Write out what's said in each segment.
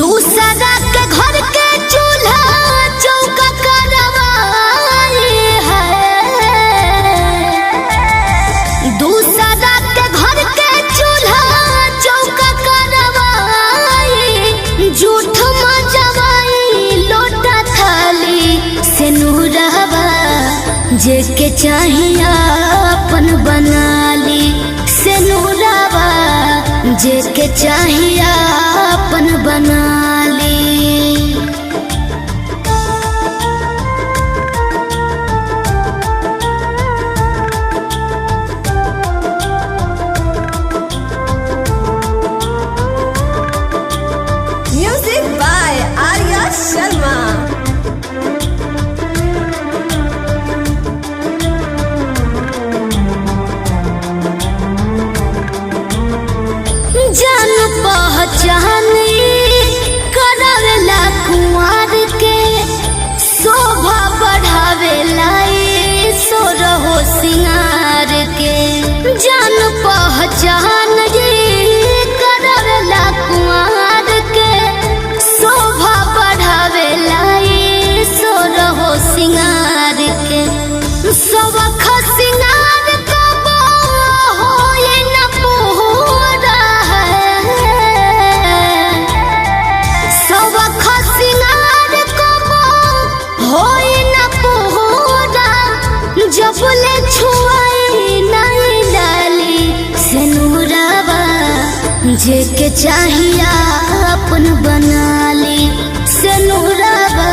दूसरा के घर के चूल्हा चौका करवाई है। दूसरा के घर के चूल्हा चौका करवाई, झूठ मजवाई लोटा थाली से नूरवा जेके चाहिए अपन बना ली से नूरवा जेके चाहिए अपन बना ली। Music by Arya Sharma. जान पहचान करावेला कुंवर के, शोभा बढ़ावेला सोरहो सिंगार के। जान पहचान करावेला कुंवर के, शोभा बढ़ावेला सोरहो सिंगार के। सबख सिंगार जबले छुआई नहीं डाली से नूरवा जेके चाहिए अपन बना ली से नूरवा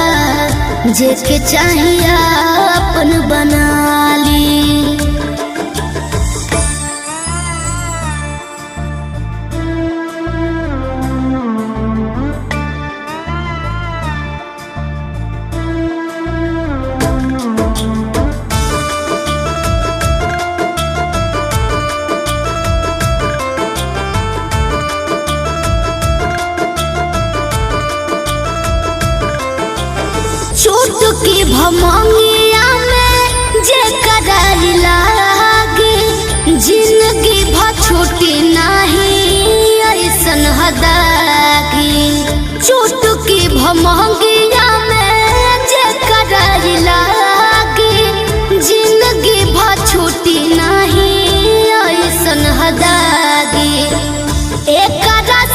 जेके चाहिए अपन बना ली। चुटकी भमंगिया में जे करार लागे, जिंदगी भर छूटी नहीं ऐसन हदागी। चुटकी भमंगिया में जे करार लागे, जिंदगी भर छूटी नहीं ऐसन हदागी। एक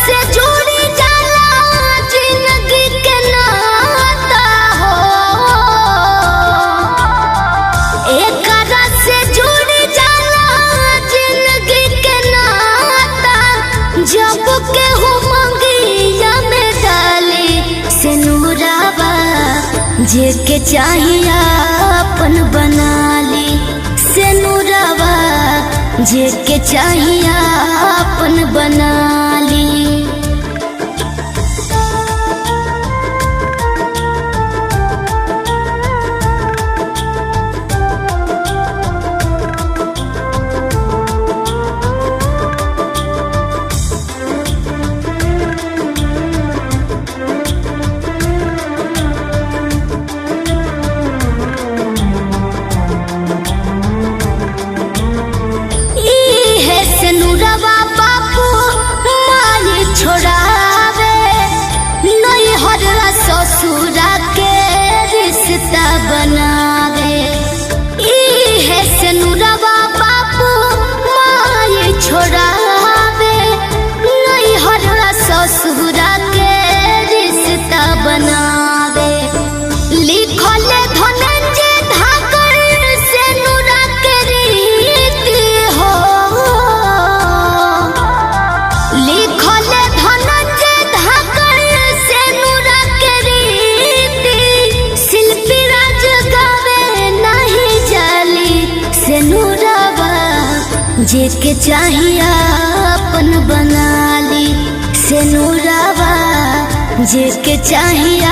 से जुड़ी जाला जिंदगी के नाता हो, एक से जुड़ी जाला जिंदगी के नाता। जब के मंगिया में डाली से नूरवा जेके चाहिए अपन बना ली से नूरवा जेके चाहिए अपन बना ली। छोड़ावे नहीं हररा ससुरा के रिश्ता बनावे, इहे से नूरवा बापू माये छोड़ावे नहीं हररा ससुरा के रिश्ता बनावे। लिखल धनंजय धाकर से नूरा के रीति हो, लिखल धनंजय धाकर से नूरा के रीति। शिल्पी राज गावे नहीं जाली से नूरवा जेके चाहिए अपन बना ली से नूरवा जेके चाहिए